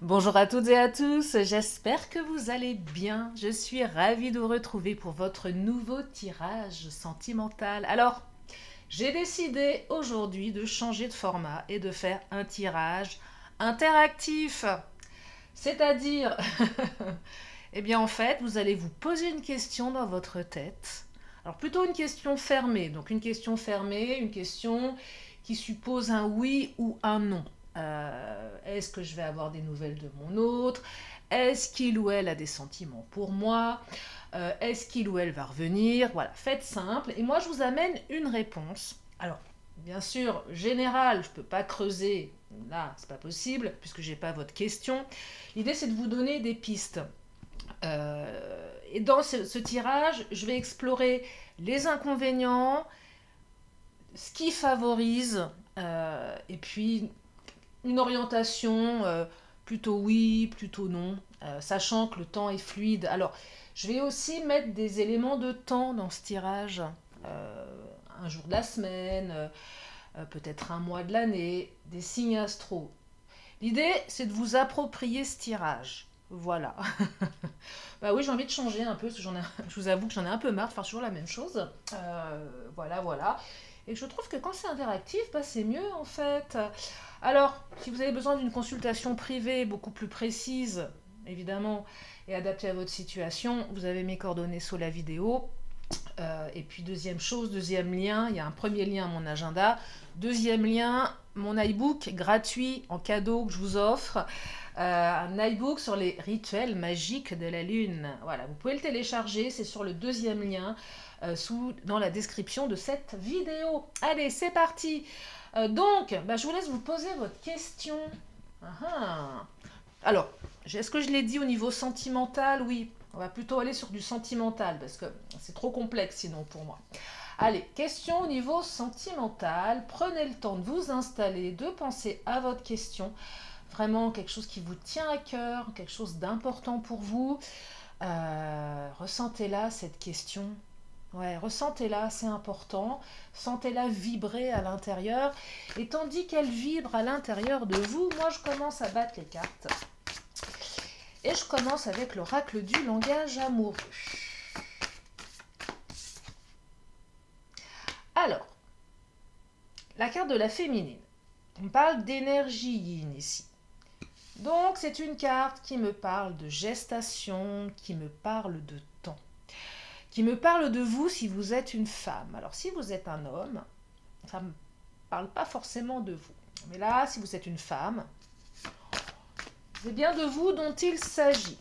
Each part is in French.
Bonjour à toutes et à tous, j'espère que vous allez bien. Je suis ravie de vous retrouver pour votre nouveau tirage sentimental. Alors, j'ai décidé aujourd'hui de changer de format et de faire un tirage interactif. C'est-à-dire, eh bien en fait, vous allez vous poser une question dans votre tête. Alors plutôt une question fermée. Donc une question fermée, une question qui suppose un oui ou un non. Est-ce que je vais avoir des nouvelles de mon autre? Est-ce qu'il ou elle a des sentiments pour moi? Est-ce qu'il ou elle va revenir? Voilà, faites simple. Et moi, je vous amène une réponse. Alors, bien sûr, général, je ne peux pas creuser. Là, c'est pas possible, puisque j'ai pas votre question. L'idée, c'est de vous donner des pistes. Et dans ce tirage, je vais explorer les inconvénients, ce qui favorise, et puis une orientation plutôt oui, plutôt non, sachant que le temps est fluide. Alors, je vais aussi mettre des éléments de temps dans ce tirage. Un jour de la semaine, peut-être un mois de l'année, des signes astro. L'idée, c'est de vous approprier ce tirage. Voilà. Bah oui, j'ai envie de changer un peu, parce que je vous avoue que j'en ai un peu marre de faire toujours la même chose. Voilà, voilà. Et je trouve que quand c'est interactif, bah, c'est mieux en fait. Alors, si vous avez besoin d'une consultation privée beaucoup plus précise, évidemment, et adaptée à votre situation, vous avez mes coordonnées sous la vidéo. Et puis deuxième chose, deuxième lien, il y a un premier lien, mon agenda. Deuxième lien, mon iBook gratuit en cadeau que je vous offre. Un iBook sur les rituels magiques de la Lune. Voilà, vous pouvez le télécharger, c'est sur le deuxième lien dans la description de cette vidéo. Allez, c'est parti. Donc, bah, je vous laisse vous poser votre question. Alors, est-ce que je l'ai dit au niveau sentimental? Oui, on va plutôt aller sur du sentimental parce que c'est trop complexe sinon pour moi. Allez, question au niveau sentimental. Prenez le temps de vous installer, de penser à votre question. Vraiment quelque chose qui vous tient à cœur, quelque chose d'important pour vous. Ressentez-la, cette question. Ouais, ressentez-la, c'est important. Sentez-la vibrer à l'intérieur. Et tandis qu'elle vibre à l'intérieur de vous, moi je commence à battre les cartes. Et je commence avec l'oracle du langage amoureux. Alors, la carte de la féminine. On parle d'énergie yin ici. Donc, c'est une carte qui me parle de gestation, qui me parle de temps, qui me parle de vous si vous êtes une femme. Alors, si vous êtes un homme, ça ne me parle pas forcément de vous. Mais là, si vous êtes une femme, c'est bien de vous dont il s'agit.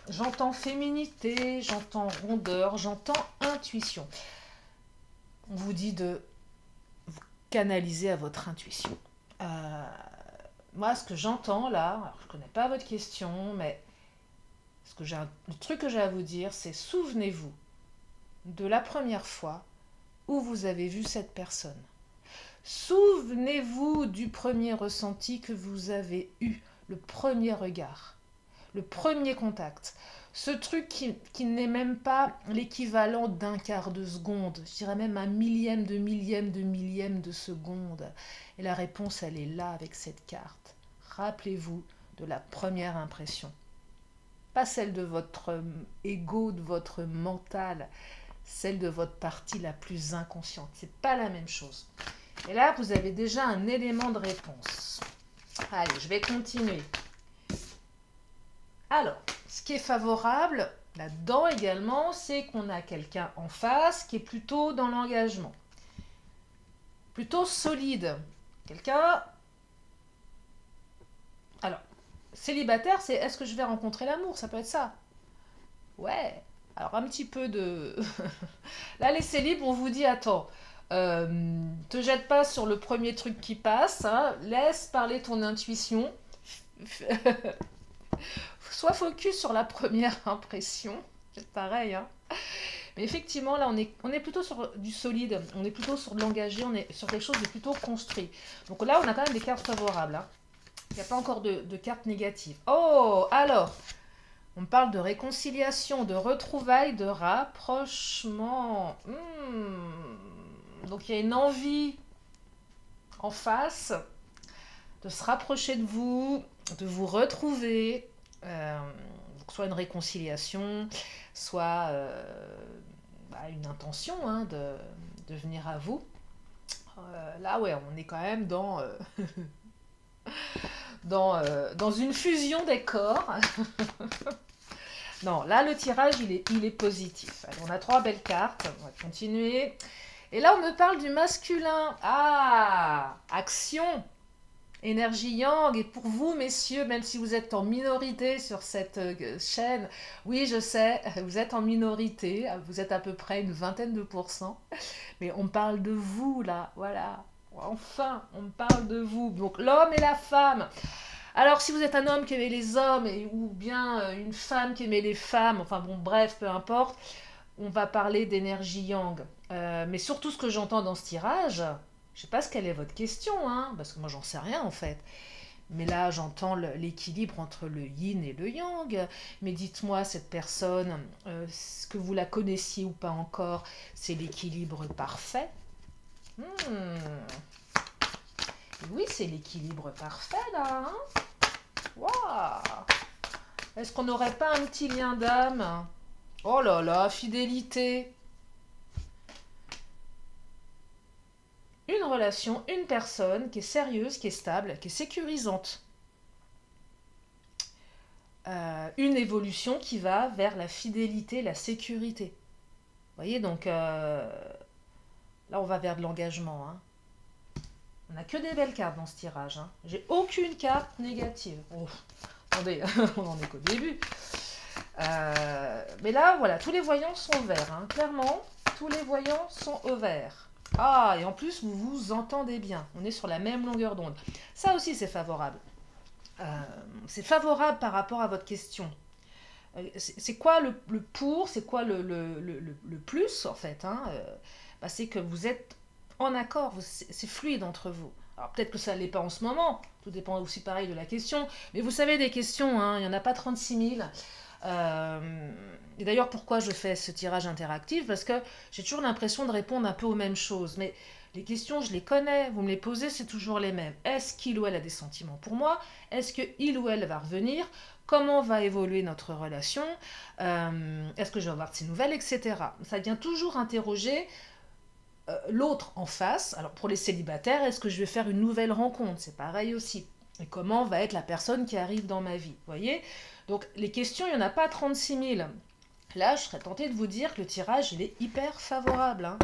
J'entends féminité, j'entends rondeur, j'entends intuition. On vous dit de vous canaliser à votre intuition. Moi, ce que j'entends là, alors je ne connais pas votre question, mais le truc que j'ai à vous dire, c'est souvenez-vous de la première fois où vous avez vu cette personne. Souvenez-vous du premier ressenti que vous avez eu, le premier regard, le premier contact. Ce truc qui n'est même pas l'équivalent d'un quart de seconde, je dirais même un millième de millième de millième de seconde. Et la réponse, elle est là avec cette carte. Rappelez-vous de la première impression. Pas celle de votre ego, de votre mental, celle de votre partie la plus inconsciente. C'est pas la même chose. Et là, vous avez déjà un élément de réponse. Allez, je vais continuer. Alors, ce qui est favorable là-dedans également, c'est qu'on a quelqu'un en face qui est plutôt dans l'engagement. Plutôt solide. Quelqu'un... Alors, célibataire, c'est est-ce que je vais rencontrer l'amour? Ça peut être ça. Ouais. Alors, un petit peu de... Là, les célibes, on vous dit, attends, te jette pas sur le premier truc qui passe, hein, laisse parler ton intuition. Sois focus sur la première impression. C'est pareil, hein. Mais effectivement, là, on est plutôt sur du solide, on est plutôt sur de l'engagé, on est sur quelque chose de plutôt construit. Donc là, on a quand même des cartes favorables, hein. Il n'y a pas encore de cartes négatives. Oh, alors, on parle de réconciliation, de retrouvailles, de rapprochement. Donc il y a une envie en face. de se rapprocher de vous retrouver, donc soit une réconciliation, soit une intention hein, de venir à vous. Là, ouais, on est quand même dans une fusion des corps. Non, là, le tirage, il est positif. Alors, on a 3 belles cartes. On va continuer. Et là, on me parle du masculin. Ah, action, énergie yang. Et pour vous, messieurs, même si vous êtes en minorité sur cette chaîne, oui, je sais, vous êtes en minorité. Vous êtes à peu près une vingtaine de pourcents. Mais on parle de vous, là. Voilà. Enfin, on parle de vous. Donc, l'homme et la femme. Alors, si vous êtes un homme qui aimait les hommes ou bien une femme qui aimait les femmes, enfin bon, bref, peu importe, on va parler d'énergie yang. Mais surtout, ce que j'entends dans ce tirage, je sais pas ce quelle est votre question, hein, parce que moi, j'en sais rien en fait. Mais là, j'entends l'équilibre entre le yin et le yang. Mais dites-moi, cette personne, ce que vous la connaissiez ou pas encore, c'est l'équilibre parfait. Oui, c'est l'équilibre parfait là. Hein. Waouh! Est-ce qu'on n'aurait pas un petit lien d'âme? Oh là là, fidélité. Une relation, une personne qui est sérieuse, qui est stable, qui est sécurisante. Une évolution qui va vers la fidélité, la sécurité. Vous voyez, donc là, on va vers de l'engagement. Hein. On n'a que des belles cartes dans ce tirage. Hein. J'ai aucune carte négative. Oh, attendez, on n'en est qu'au début. Mais là, voilà, tous les voyants sont verts. Hein. Clairement, tous les voyants sont au vert. Ah, et en plus, vous vous entendez bien. On est sur la même longueur d'onde. Ça aussi, c'est favorable. C'est favorable par rapport à votre question. C'est quoi le pour? C'est quoi le plus, en fait hein c'est que vous êtes en accord, c'est fluide entre vous. Alors peut-être que ça ne l'est pas en ce moment, tout dépend aussi pareil de la question. Mais vous savez, des questions, hein, il n'y en a pas 36 000. Et d'ailleurs, pourquoi je fais ce tirage interactif? Parce que j'ai toujours l'impression de répondre un peu aux mêmes choses. Mais les questions, je les connais, vous me les posez, c'est toujours les mêmes. Est-ce qu'il ou elle a des sentiments pour moi? Est-ce qu'il ou elle va revenir? Comment va évoluer notre relation? Est-ce que je vais avoir de ces nouvelles, etc. Ça vient toujours interroger l'autre en face. Alors pour les célibataires, est-ce que je vais faire une nouvelle rencontre? C'est pareil aussi. Et comment va être la personne qui arrive dans ma vie? Vous voyez? Donc les questions, il n'y en a pas 36 000. Là, je serais tentée de vous dire que le tirage, il est hyper favorable. Hein.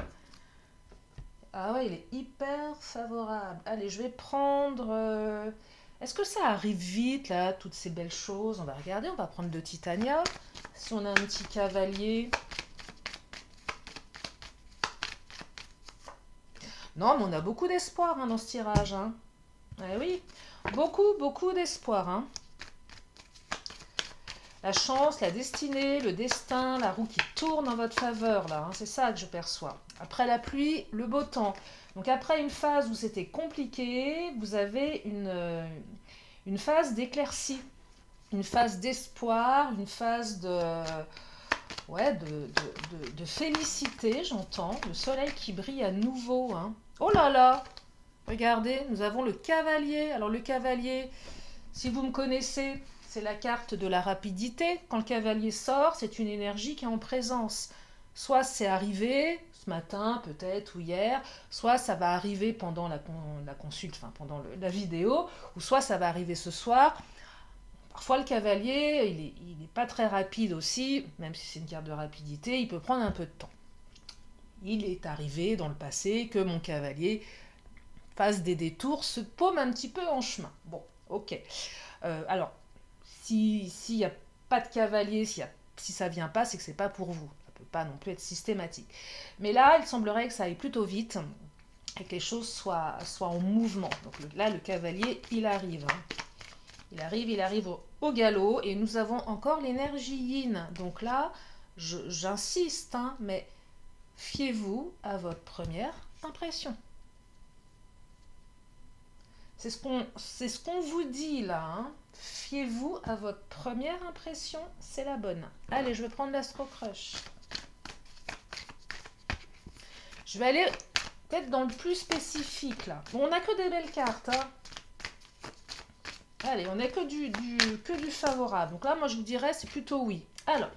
Ah ouais, il est hyper favorable. Allez, je vais prendre... Est-ce que ça arrive vite, là, toutes ces belles choses? On va regarder, on va prendre de Titania. Si on a un petit cavalier... Non, mais on a beaucoup d'espoir hein, dans ce tirage. Hein. Eh oui, beaucoup d'espoir. Hein. La chance, la destinée, le destin, la roue qui tourne en votre faveur, là. Hein, c'est ça que je perçois. Après la pluie, le beau temps. Donc après une phase où c'était compliqué, vous avez une phase d'éclaircie, une phase d'espoir, une phase de félicité, j'entends. Le soleil qui brille à nouveau. Hein. Oh là là! Regardez, nous avons le cavalier. Alors le cavalier, si vous me connaissez, c'est la carte de la rapidité. Quand le cavalier sort, c'est une énergie qui est en présence. Soit c'est arrivé ce matin peut-être ou hier, soit ça va arriver pendant la consulte, enfin pendant la vidéo, ou soit ça va arriver ce soir. Parfois le cavalier, il n'est pas très rapide aussi, même si c'est une carte de rapidité, il peut prendre un peu de temps. Il est arrivé dans le passé que mon cavalier fasse des détours, se paume un petit peu en chemin. Bon, ok. Alors, s'il n'y a pas de cavalier, si ça ne vient pas, c'est que ce n'est pas pour vous. Ça ne peut pas non plus être systématique. Mais là, il semblerait que ça aille plutôt vite et que les choses soient en mouvement. Donc là, le cavalier, il arrive. Hein. Il arrive au galop et nous avons encore l'énergie yin. Donc là, j'insiste, hein, mais fiez-vous à votre première impression. C'est ce qu'on vous dit là. Hein. Fiez-vous à votre première impression, c'est la bonne. Allez, je vais prendre l'Astro Crush. Je vais aller peut-être dans le plus spécifique là. Bon, on n'a que des belles cartes. Hein. Allez, on n'est que du favorable. Donc là, moi, je vous dirais, c'est plutôt oui. Alors,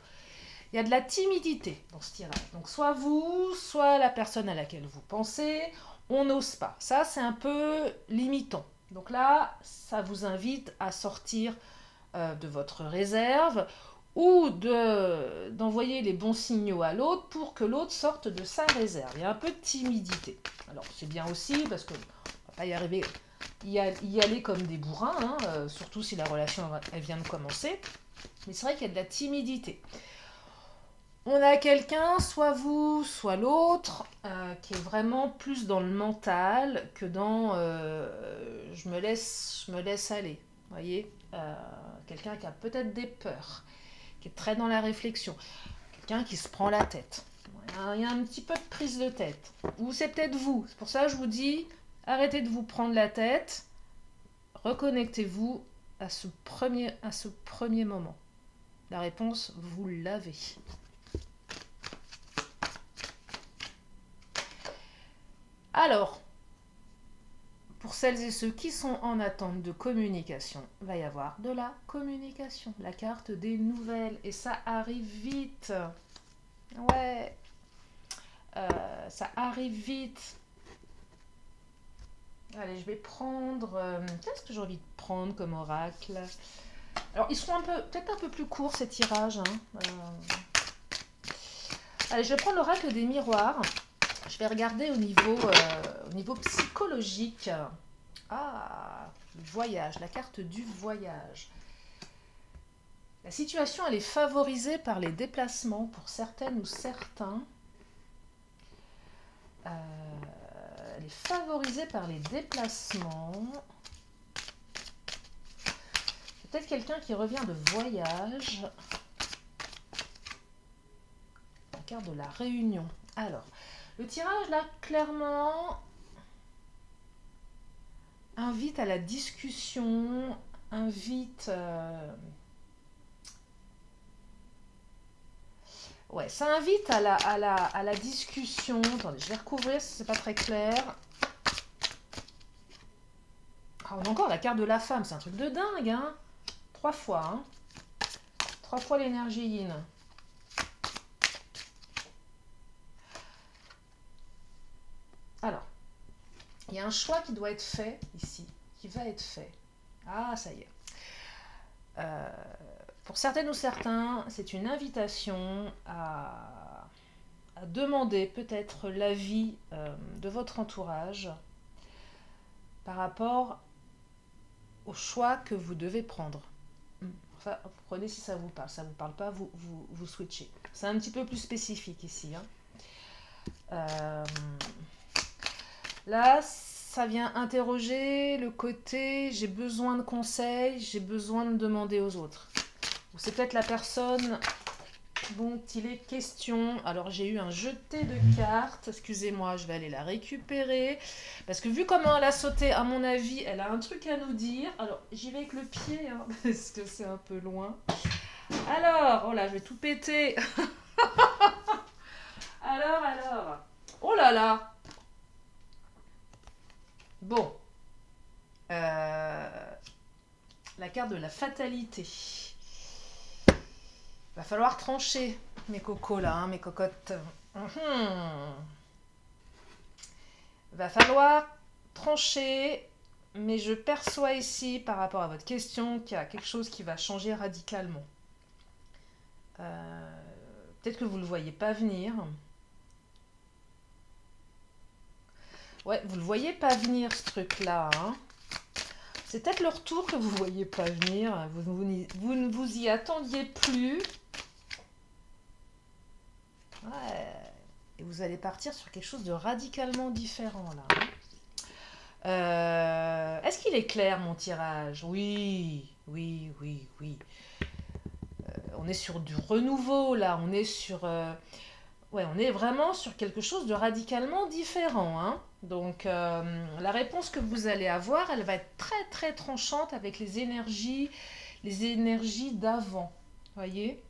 il y a de la timidité dans ce tirage. Donc, soit vous, soit la personne à laquelle vous pensez, on n'ose pas. Ça, c'est un peu limitant. Donc là, ça vous invite à sortir de votre réserve ou d'envoyer les bons signaux à l'autre pour que l'autre sorte de sa réserve. Il y a un peu de timidité. Alors, c'est bien aussi parce qu'on ne va pas y arriver, y aller comme des bourrins, hein, surtout si la relation elle vient de commencer. Mais c'est vrai qu'il y a de la timidité. On a quelqu'un, soit vous, soit l'autre, qui est vraiment plus dans le mental que dans je me laisse aller. Vous voyez, quelqu'un qui a peut-être des peurs, qui est très dans la réflexion, quelqu'un qui se prend la tête. Il y a un petit peu de prise de tête. Ou c'est peut-être vous. C'est pour ça que je vous dis, arrêtez de vous prendre la tête, reconnectez-vous à ce premier moment. La réponse, vous l'avez. Alors, pour celles et ceux qui sont en attente de communication, il va y avoir de la communication, la carte des nouvelles, et ça arrive vite. Ouais, ça arrive vite. Allez, je vais prendre... qu'est-ce que j'ai envie de prendre comme oracle? Alors, ils seront peut-être un peu plus courts, ces tirages. Hein. Allez, je vais prendre l'oracle des miroirs. Je vais regarder au niveau psychologique. Ah, le voyage, la carte du voyage. La situation, elle est favorisée par les déplacements pour certaines ou certains. Elle est favorisée par les déplacements. C'est peut-être quelqu'un qui revient de voyage. La carte de la réunion. Alors, le tirage, là, clairement, invite à la discussion, invite... Ouais, ça invite à la discussion. Attendez, je vais recouvrir si c'est pas très clair. Ah, on a encore la carte de la femme, c'est un truc de dingue, hein. 3 fois, hein. 3 fois l'énergie yin. Alors, il y a un choix qui doit être fait ici, qui va être fait. Ah, ça y est. Pour certaines ou certains, c'est une invitation à demander peut-être l'avis de votre entourage par rapport au choix que vous devez prendre. Enfin, vous prenez si ça vous parle. Ça ne vous parle pas, vous switchez. C'est un petit peu plus spécifique ici. Hein. Là, ça vient interroger le côté j'ai besoin de conseils, j'ai besoin de demander aux autres. Ou c'est peut-être la personne dont il est question. Alors j'ai eu un jeté de cartes, excusez-moi, je vais aller la récupérer. Parce que vu comment elle a sauté, à mon avis, elle a un truc à nous dire. Alors j'y vais avec le pied, hein, parce que c'est un peu loin. Alors, oh là, je vais tout péter. Alors. Oh là là. Bon. La carte de la fatalité. Va falloir trancher, mes cocos là, hein, mes cocottes. Va falloir trancher, mais je perçois ici, par rapport à votre question, qu'il y a quelque chose qui va changer radicalement. Peut-être que vous ne le voyez pas venir. Ouais, vous ne le voyez pas venir, ce truc-là. Hein. C'est peut-être le retour que vous ne voyez pas venir. Vous ne vous y attendiez plus. Ouais. Et vous allez partir sur quelque chose de radicalement différent, là. Est-ce qu'il est clair, mon tirage? Oui. On est sur du renouveau, là. On est sur... ouais, on est vraiment sur quelque chose de radicalement différent, hein. Donc, la réponse que vous allez avoir, elle va être très, très tranchante avec les énergies d'avant. Voyez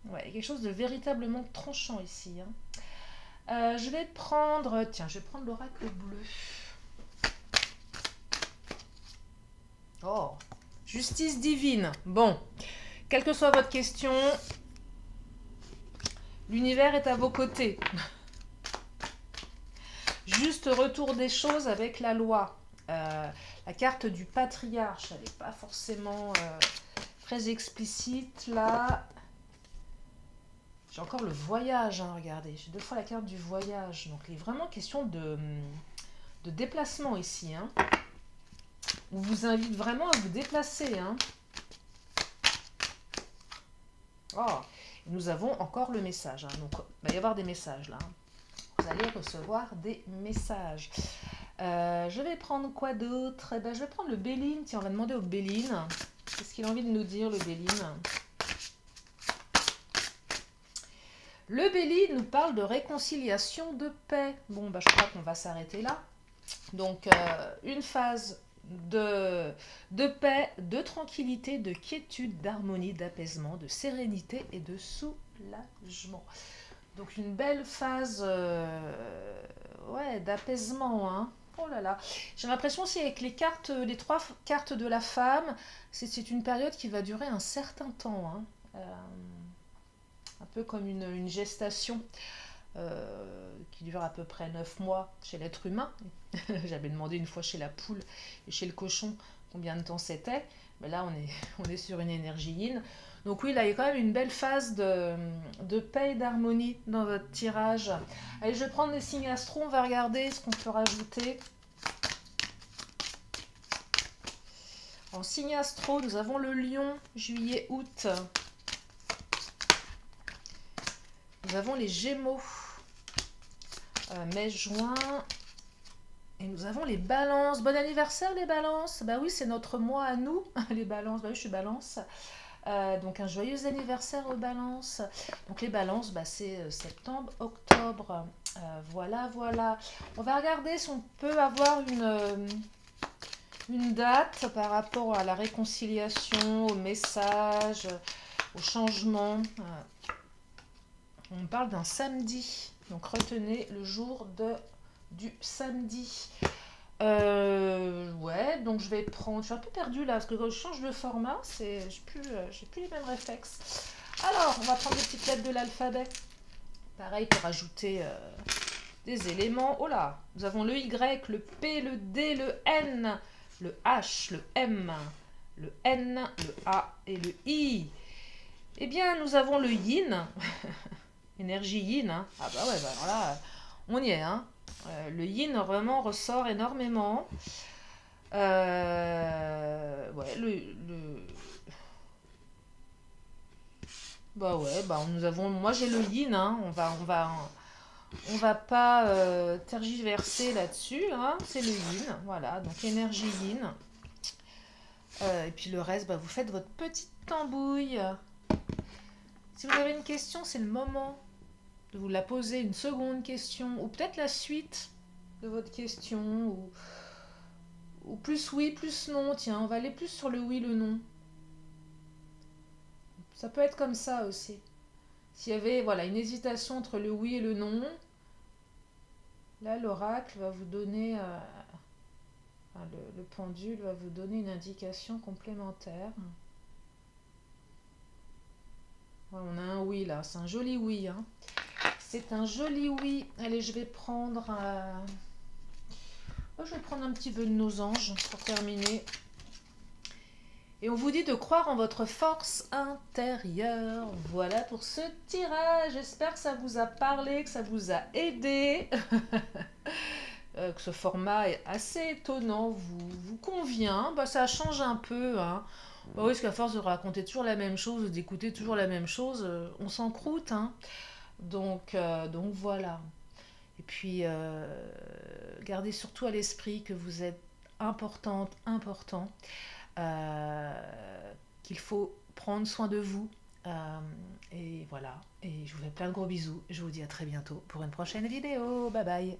ouais, quelque chose de véritablement tranchant ici. Hein. Je vais prendre... Tiens, je vais prendre l'oracle bleu. Oh, justice divine. Bon, quelle que soit votre question, l'univers est à vos côtés. Juste retour des choses avec la loi. La carte du patriarche, elle n'est pas forcément très explicite là. J'ai encore le voyage, hein, regardez. J'ai 2 fois la carte du voyage. Donc il est vraiment question de déplacement ici. Hein. On vous invite vraiment à vous déplacer. Hein. Oh, nous avons encore le message. Hein. Donc il va y avoir des messages là. Vous allez recevoir des messages. Je vais prendre quoi d'autre? Je vais prendre le Béline. Tiens, on va demander au Béline. Qu'est-ce qu'il a envie de nous dire, le Béline? Le Béline nous parle de réconciliation, de paix. Bon, je crois qu'on va s'arrêter là. Donc, une phase de paix, de tranquillité, de quiétude, d'harmonie, d'apaisement, de sérénité et de soulagement. Donc, une belle phase d'apaisement, hein. Oh là là, j'ai l'impression aussi avec les 3 cartes de la femme, c'est une période qui va durer un certain temps, hein. Un peu comme une gestation qui dure à peu près 9 mois chez l'être humain. J'avais demandé une fois chez la poule et chez le cochon combien de temps c'était. Mais là, on est sur une énergie yin. Donc oui, là, il y a quand même une belle phase de paix et d'harmonie dans votre tirage. Allez, je vais prendre les signes astro, on va regarder ce qu'on peut rajouter. En signe astro, nous avons le lion, juillet, août. Nous avons les gémeaux, mai, juin. Et nous avons les balances. Bon anniversaire les balances. Bah oui, c'est notre mois à nous, les balances. Bah oui, je suis balance. Donc un joyeux anniversaire aux balances. Donc les balances, c'est septembre, octobre. Voilà, voilà. On va regarder si on peut avoir une date par rapport à la réconciliation, au message, au changement. On parle d'un samedi. Donc retenez le jour du samedi. Ouais, donc je vais prendre... Je suis un peu perdue là, parce que quand je change de format, j'ai plus les mêmes réflexes. Alors, on va prendre les petites lettres de l'alphabet. Pareil pour ajouter des éléments. Oh là, nous avons le Y, le P, le D, le N, le H, le M, le N, le A et le I. Eh bien, nous avons le Yin. Énergie Yin. Hein. Ah bah ouais, alors là, on y est, hein. Le yin vraiment ressort énormément. Ouais, bah ouais, nous avons. Moi j'ai le yin, hein. On va pas tergiverser là-dessus, hein. C'est le yin, voilà. Donc énergie yin. Et puis le reste, vous faites votre petite tambouille. Si vous avez une question, c'est le moment de vous la poser, une seconde question, ou peut-être la suite de votre question, ou plus oui, plus non. Tiens, on va aller plus sur le oui, le non. Ça peut être comme ça aussi. S'il y avait une hésitation entre le oui et le non, là l'oracle va vous donner, le pendule va vous donner une indication complémentaire. Voilà, on a un oui là, c'est un joli oui, hein. C'est un joli oui. Allez, je vais prendre un petit vœu de nos anges pour terminer. Et on vous dit de croire en votre force intérieure. Voilà pour ce tirage. J'espère que ça vous a parlé, que ça vous a aidé. Que ce format est assez étonnant, vous convient. Ça change un peu, hein. Oui, parce qu'à force de raconter toujours la même chose, d'écouter toujours la même chose, on s'encroute, hein. Donc voilà. Et puis, gardez surtout à l'esprit que vous êtes important, qu'il faut prendre soin de vous. Et voilà. Et je vous fais plein de gros bisous. Je vous dis à très bientôt pour une prochaine vidéo. Bye bye.